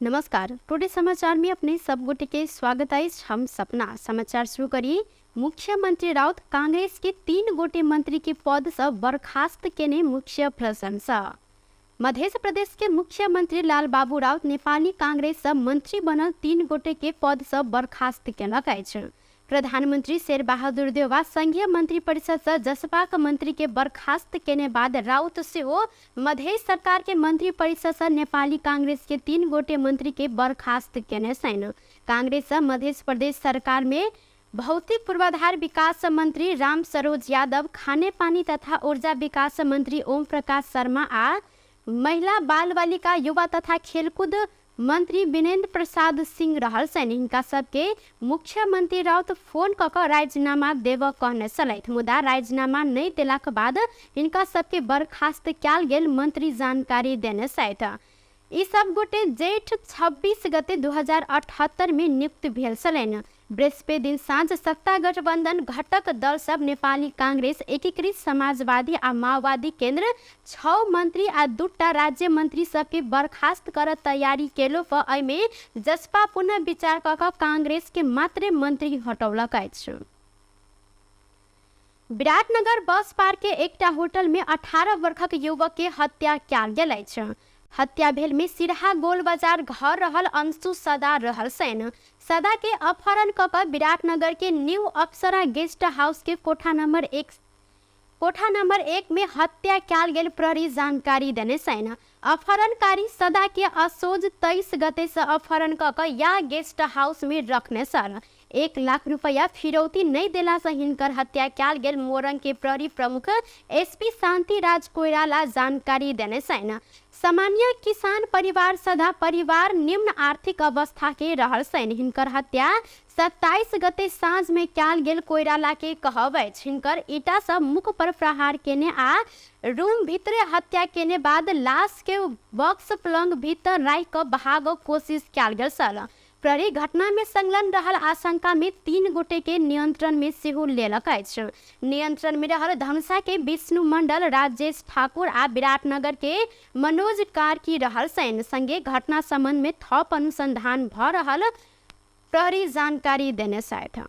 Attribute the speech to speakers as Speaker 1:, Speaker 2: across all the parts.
Speaker 1: नमस्कार। टुडे समाचार में अपने सब गोटे के स्वागत है। हम सपना समाचार शुरू करिए। मुख्यमंत्री राउत कांग्रेस के 3 गोटे मंत्री के पद से बर्खास्त केने मुख्य प्रशंसा। मध्य प्रदेश के मुख्यमंत्री लाल बाबू राउत नेपाली कांग्रेस से मंत्री बनल 3 गोटे के पद से बर्खास्त केलक अछि। प्रधानमंत्री शेर बहादुर देउवा संघीय मंत्री परिषद से जसपा के मंत्री के बर्खास्त केने बाद राउत से हो मध्य सरकार के मंत्री परिषद से नेपाली कांग्रेस के 3 गोटे मंत्री के बर्खास्त केने छैन। कांग्रेस से मध्य प्रदेश सरकार में भौतिक पूर्वाधार विकास मंत्री राम सरोज यादव, खाने पानी तथा ऊर्जा विकास मंत्री ओम प्रकाश शर्मा आ महिला बाल बालिका युवा तथा खेलकूद मंत्री विनेन्द्र प्रसाद सिंह रहल छैन। इनका सबके मुख्यमंत्री राउत फोन कऽ राजीनामा देव कहने छलैथ, मुदा राजीनामा नहीं देलाक बाद इनका सबके बर्खास्त कयल गेल मंत्री जानकारी देने छथि। ई सब गोटे जेठ 26 गते 2078 में नियुक्त भेल छलैन। बृहस्पति दिन साँझ सत्ता गठबंधन घटक दल सब नेपाली कांग्रेस, एकीकृत समाजवादी आ माओवादी केंद्र 6 मंत्री आ 2टा राज्य मंत्री सबके बर्खास्त कर तैयारी केलो। एहिमे जसपा पुनः विचार कऽ कांग्रेस के मात्र मंत्री हटौलक अछि। विराटनगर बस पार्क के एकटा होटल में 18 वर्षक युवक के हत्या कयल गेल अछि। हत्या भेल में सिरहा गोल बाजार घर रहल अंशु सदा रहल छैन। सदा के अपहरण कऽ विराटनगर के न्यू अप्सरा गेस्ट हाउस के कोठा नंबर 1 में हत्या कयल गेल प्रहरी जानकारी देने छैन। अपहरणकारी सदा के असोज 23 गते से अपहरण कऽ या गेस्ट हाउस में रखने सर 1 लाख रुपया फिरौती नहीं देला से हिनकर हत्या कयल गेल मोरंग के प्रहरी प्रमुख एसपी शांति राज कोइराला जानकारी देने छैन। सामान्य किसान परिवार सदा परिवार निम्न आर्थिक अवस्था के रहल छैन। हिनकर हत्या 27 गते साँझ में कयल गेल कोइराला के कहब अछि। हिनकर ईटा से मुख पर प्रहार केने आ रूम भीतर हत्या केने बाद लाश के बॉक्स पलंग भीतर राखि कऽ भागक कोशिश कयल गेल छल। प्रहरी घटना में संलग्न रहल आशंका में 3 गोटे के नियंत्रण में सेहो लेलक अछि। नियंत्रण में रहल धनुषा के विष्णु मंडल, राजेश ठाकुर आ विराटनगर के मनोज कार्की रहल छैन। संगे घटना संबंध में थप अनुसंधान भ रहल प्रहरी जानकारी देने छथि।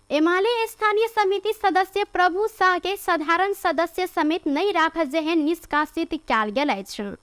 Speaker 1: एमाले स्थानीय समिति सदस्य प्रभु शाह के साधारण सदस्य समेत नहीं राखल जेहन निष्कासित कयल गेल अछि।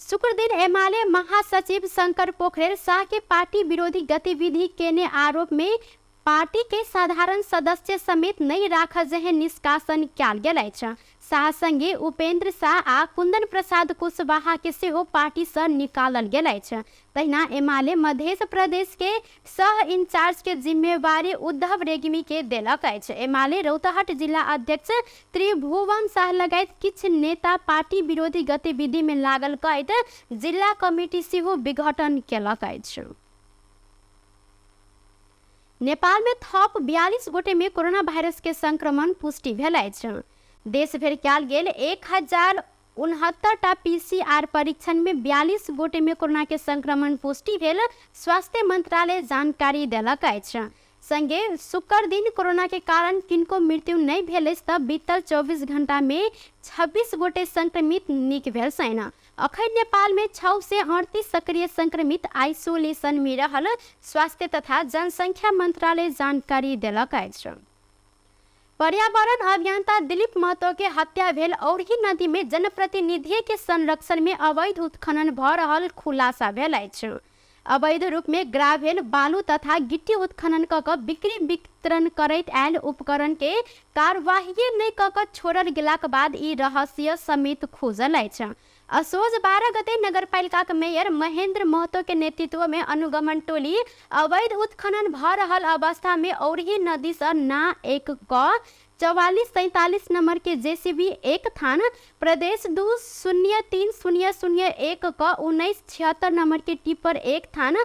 Speaker 1: शुक्र दिन एमाले महासचिव शंकर पोखरेल शाह के पार्टी विरोधी गतिविधि केने आरोप में पार्टी के साधारण सदस्य समेत नहीं राखल जेहन निष्कासन कयल गेल अछि। शाह संगे उपेंद्र शाह आ कुंदन प्रसाद कुशवाहा के सेहो पार्टी से निकालल गेल अछि। तहिना एमाले मध्य प्रदेश के सह इंचार्ज के जिम्मेवारी उद्धव रेग्मी के देलक अछि। एमाले रौतहट जिला अध्यक्ष त्रिभुवन शाह लगायत किछ नेता पार्टी विरोधी गतिविधि में लागल कहैत जिला कमिटी सेहो विघटन केलक अछि। नेपाल में थप 42 गोटे में कोरोना वायरस के संक्रमण पुष्टि भेल अछि। देश भर कयल गेल 1069टा पीसीआर परीक्षण में 42 गोटे में कोरोना के संक्रमण पुष्टि भेल, स्वास्थ्य मंत्रालय जानकारी देलक अछि। संगे शुक्र दिन कोरोना के कारण किनको मृत्यु नहीं भेल तब बीतल 24 घंटा में 26 गोटे संक्रमित नीक भेल छैन। अखन नेपाल में 6 से 38 सक्रिय संक्रमित आइसोलेशन में रहल स्वास्थ्य तथा जनसंख्या मंत्रालय जानकारी देलक अछि। पर्यावरण अभियंता दिलीप महतो के हत्या भेल औरही नदी में जनप्रतिनिधि के संरक्षण में अवैध उत्खनन भ रहल खुलासा भेल अछि। अवैध रूप में ग्रावेल, बालू तथा गिट्टी उत्खनन कऽ बिक्री वितरण करैत आयल उपकरण के कार्यवाही नहीं कऽ छोड़ल गेलाक बाद ई रहस्य समेत खुजल अछि। असोज 12 गते नगरपालिका के मेयर महेंद्र महतो के नेतृत्व में अनुगमन टोली अवैध उत्खनन भ रहल अवस्था में औरही नदी से ना 1 क 4447 नंबर के जेसीबी 1 थान, प्रदेश 2 03001 क 1976 नंबर के टिपर 1 थान,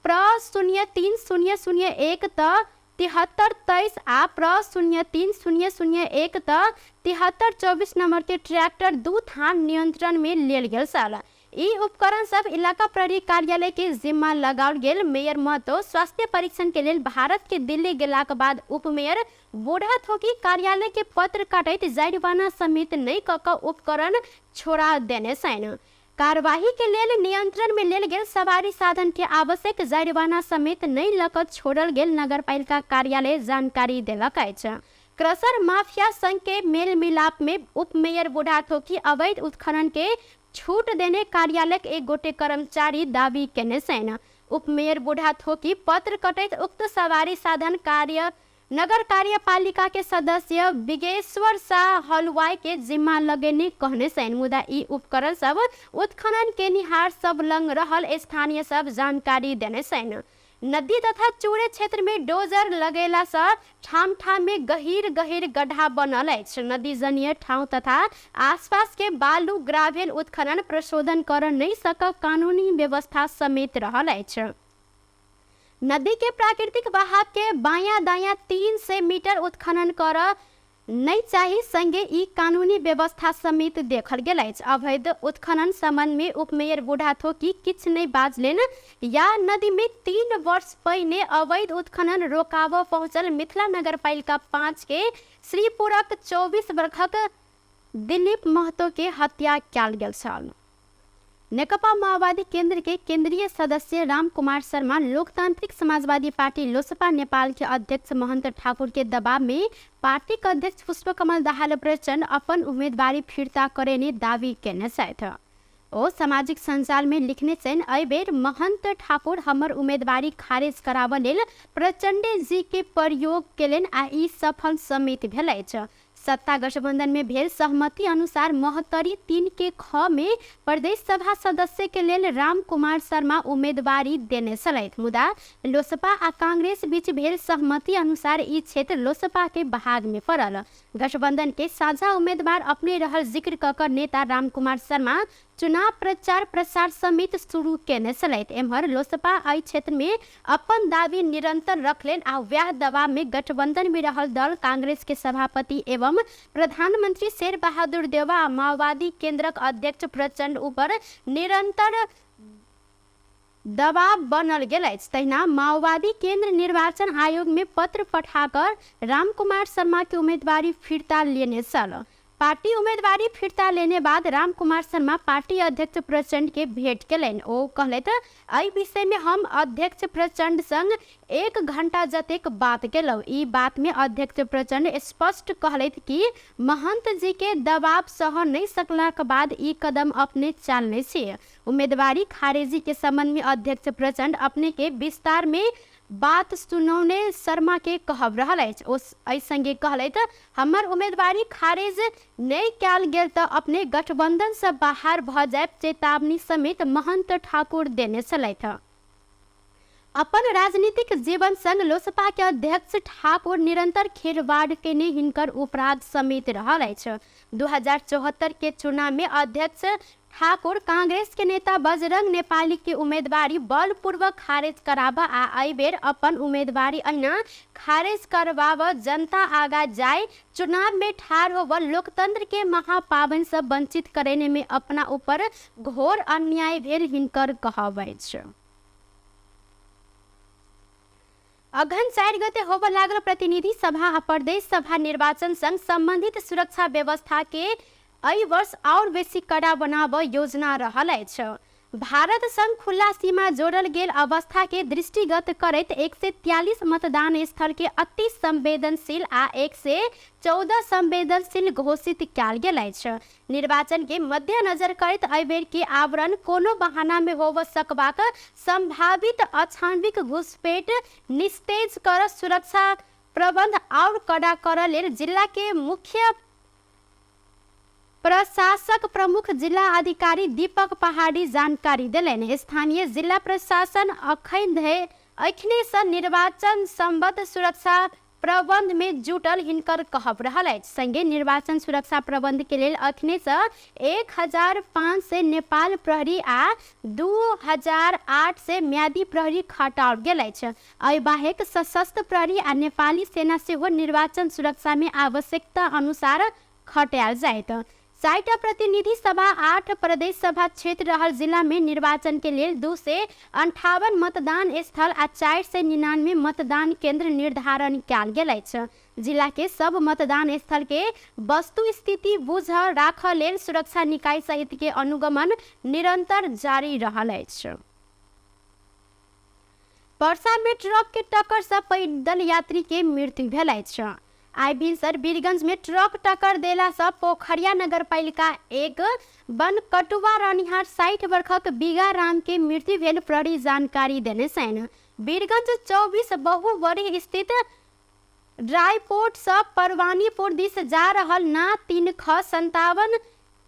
Speaker 1: प्र 03001 त 7323 आ प्र 03001 त 7324 नंबर के ट्रैक्टर 2 थान नियंत्रण में लेल गेल छल। ई उपकरण सब इलाका प्रहरी कार्यालय के जिम्मा लगाओल गेल। मेयर महतो स्वास्थ्य परीक्षण के लेल भारत के दिल्ली गेलाक बाद उपमेयर बूढ़ा थोकी कार्यालय के पत्र काटैत जरिमाना समेत नहीं कऽ उपकरण छोड़ा देने सन। कार्यवाही के लेल नियंत्रण में लेल गेल सवारी साधन के आवश्यक जरिमाना समेत नहीं लऽ छोड़ल गेल नगरपालिका कार्यालय जानकारी देलक अछि। क्रशर माफिया संघ के मेल मिलाप में उपमेयर बूढ़ा थोकी अवैध उत्खनन के छूट देने कार्यालय एक गोटे कर्मचारी दावी केने सन। उपमेयर बूढ़ा थोकी पत्र कटैत उक्त सवारी साधन कार्य नगर कार्यपालिका के सदस्य बिगेश्वर शाह हलवाई के जिम्मा लगेने कहने सन। मुदा ई उपकरण सब उत्खनन के निहार सब लंग रहल स्थानीय सब जानकारी देने सन। नदी तथा चूड़े क्षेत्र में डोजर लगेला से ठाम ठाम में गहीर गहीर गड्ढा बनल अछि। नदी जनीय ठाव तथा आसपास के बालू ग्रावेल उत्खनन प्रशोधन कर नहीं सक कानूनी व्यवस्था समेत रहल अछि। नदी के प्राकृतिक बहाव के बाया दाया 300 मीटर उत्खनन कर नहीं चाहिए संगे ई कानूनी व्यवस्था समेत देखल गेल अछि। अवैध उत्खनन संबंध में उपमेयर बूढ़ा थोकी किछ नहीं बाजलेन। या नदी में 3 वर्ष पहिने अवैध उत्खनन रोकाव पहुंचल मिथिला नगरपालिका 5 के श्रीपुरक 24 वर्षक दिलीप महतो के हत्या कयल गेल छल। नेकपा माओवादी केंद्र के केंद्रीय सदस्य राम कुमार शर्मा लोकतांत्रिक समाजवादी पार्टी लोसपा नेपाल के अध्यक्ष महंत ठाकुर के दबाव में पार्टी के अध्यक्ष पुष्पकमल दाहाल प्रचंड अपन उम्मीदवारी फिर्ता करेने दावी केने छथि। ओ सामाजिक संजाल में लिखने छन्, एहि बेर महंत ठाकुर हमर उम्मीदवारी खारिज कराब लेल प्रचंडे जी के प्रयोग केलनि आ ई सफल समेत भेल अछि। सत्ता गठबंधन में भेल सहमति अनुसार महतरी 3 के ख में प्रदेश सभा सदस्य के लेल राम कुमार शर्मा उम्मीदवारी देने छलथि। मुदा लोसपा आ कांग्रेस बीच भेल सहमति अनुसार ई क्षेत्र लोसपा के भाग में पड़ल। गठबंधन के साझा उम्मीदवार अपने रहल जिक्र ककर नेता राम कुमार शर्मा चुनाव प्रचार प्रसार समेत शुरू केने छलथि। एम्हर लोसपा एहि क्षेत्र में अपन दावी निरंतर रखलेन आ वैह दबाव में गठबंधन में रहल दल कांग्रेस के सभापति एवं प्रधानमंत्री शेर बहादुर देवा आ माओवादी केंद्रक अध्यक्ष प्रचंड ऊपर निरंतर दबाव बनल गेल अछि। तहिना माओवादी केंद्र निर्वाचन आयोग में पत्र पठाकर राम कुमार शर्मा के उम्मीदवारी फिरता लेने छल। पार्टी उम्मीदवारी फिरता लेने बाद राम कुमार शर्मा पार्टी अध्यक्ष प्रचंड के भेंट केलनि। ओ कहलथि, एहि विषय में हम अध्यक्ष प्रचंड संग 1 घंटा जतेक बात केलहुं। ई बात में अध्यक्ष प्रचंड स्पष्ट कहलथि कि महंत जी के दबाव सह नहीं सकलाक बाद ई कदम अपने चालने छी। उम्मीदवारी खारिजी के संबंध में अध्यक्ष प्रचंड अपने के विस्तार में बात सुनौने शर्मा के कहब रहल अछि। ओ एहि संगे कहलथि, हमर उम्मीदवारी खारिज नहीं कयल गेल तऽ अपने गठबंधन से बाहर भ जायब चेतावनी समेत महंत ठाकुर देने छलथि। अपन राजनीतिक जीवन संग लोसपा के अध्यक्ष ठाकुर निरंतर खेलवाड़ केने हिनकर अपराध समेत रहल अछि। 2074 के चुनाव में अध्यक्ष ठाकुर कांग्रेस के नेता बजरंग नेपाली के उम्मीदवारी बलपूर्वक खारिज कराबा आ एहि बेर अपन उम्मीदवारी अहिना खारिज करबाब जनता आगा जाय चुनाव में ठाड़ होब लोकतंत्र के महापावन से वंचित करने में अपना ऊपर घोर अन्याय भेल हिनकर कहब अछि। अगहन 4 गते होब लागल प्रतिनिधि सभा आ प्रदेश सभा निर्वाचन संग संबंधित सुरक्षा व्यवस्था के एहि वर्ष और बेसी कड़ा बनाब योजना रहल अछि। भारत संग खुला सीमा जोड़ल गेल अवस्था के दृष्टिगत करैत 143 मतदान स्थल के अति संवेदनशील आ 114 संवेदनशील घोषित कयल गेल अछि। निर्वाचन के मद्देनजर करैत एहि बेर के आवरण कोनो बहाना में होब सकबाक संभावित अछानबिक घुसपैठ निस्तेज कर सुरक्षा प्रबंध और कड़ा करऽ लेल जिला के मुख्य प्रशासक प्रमुख जिला अधिकारी दीपक पहाड़ी जानकारी दिलनि। स्थानीय जिला प्रशासन अखने से निर्वाचन संबद्ध सुरक्षा प्रबंध में जुटल हिनकर कहब रहल अछि। संगे निर्वाचन सुरक्षा प्रबंध के लेल अखने से 1500 नेपाल प्रहरी आ 2008 से म्यादी प्रहरी खटाओल गेल अछि। एहि बाहेक सशस्त्र प्रहरी आ नेपाली सेना सेहो निर्वाचन सुरक्षा में आवश्यकता अनुसार खटायल जायत। 60 प्रतिनिधि सभा 8 प्रदेश सभा क्षेत्र रहल जिला में निर्वाचन के लिए 258 मतदान स्थल आ 499 मतदान केंद्र निर्धारण कयल गेल अछि। जिला के सब मतदान स्थल के वस्तु स्थिति बुझ राख लेल सुरक्षा निकाय सहित के अनुगमन निरंतर जारी रहल अछि। परसा में ट्रक के टक्कर से पैदल यात्री के मृत्यु भेल अछि। आइ भिनसर वीरगंज में ट्रक टक्कर देला से पोखरिया नगर पालिका एक वन कटुआ रहनिहार 60 वर्षक बीगा राम के मृत्यु भेल प्रहरी जानकारी देने छन्। वीरगंज 24 बहुवरीय स्थित ड्राईपोर्ट से परवानीपुर दिस जा रहल ना 3 ख 57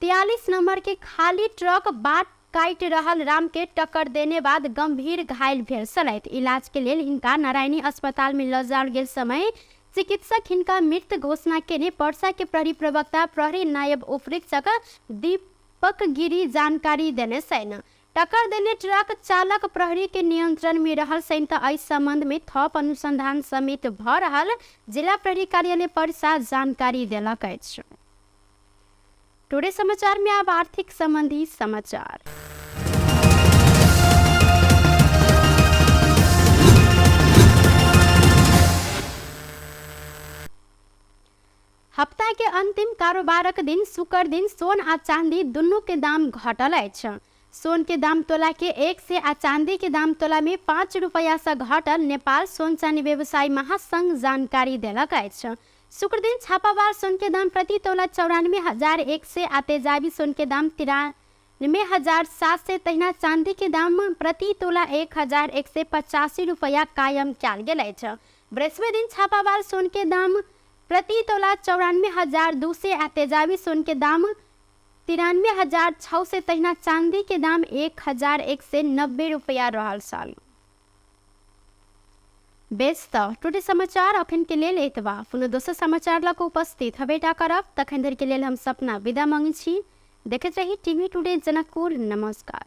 Speaker 1: 43 नंबर के खाली ट्रक बाट काट रहल राम के टक्कर देने बाद गंभीर घायल भेल छलथि। इलाज के लिए हिनका नारायणी अस्पताल में ल जाओल गेल समय चिकित्सक हिनका मृत घोषणा केने परसा के प्रहरी प्रवक्ता प्रहरी नायब उपरीक्षक दीपक गिरी जानकारी देने छन्। टक्कर देने ट्रक चालक प्रहरी के नियंत्रण में रहल छन् त एहि संबंध में थप अनुसंधान समित भ रहल जिला प्रहरी कार्यालय परसा जानकारी देलक अछि। टुडे समाचार में अब आर्थिक संबंधी समाचार। हफ्ता के अंतिम कारोबारक दिन शुक्र दिन सोन आ चांदी दुनू के दाम घटल अछि। सोन के दाम तोला के 1 से आ चांदी के दाम तोला में 5 रुपया से घटल नेपाल सोन चांदी व्यवसायी महासंघ जानकारी देलक अछि। शुक्र दिन छापावार सोन के दाम प्रति तोला 94,100 आ तेजाबी सोन के दाम 93,700 तहिना चांदी के दाम प्रति तोला 1,185 रुपया कायम कयल गेल अछि। बृहस्पति दिन छापावार सोन के दाम प्रति तोला 94,200 आ तेजाबी सोन के दाम 93,600 तहिना चांदी के दाम 1,190 रुपया रहल साल। बेस्त टुडे समाचार अखन के लेल एतबा। पुनः दोसर समाचार लक उपस्थित हबेटा करब। तखन धरि के लेल हम सपना विदा मांगै छी। देखैत रही टीवी टुडे जनकपुर। नमस्कार।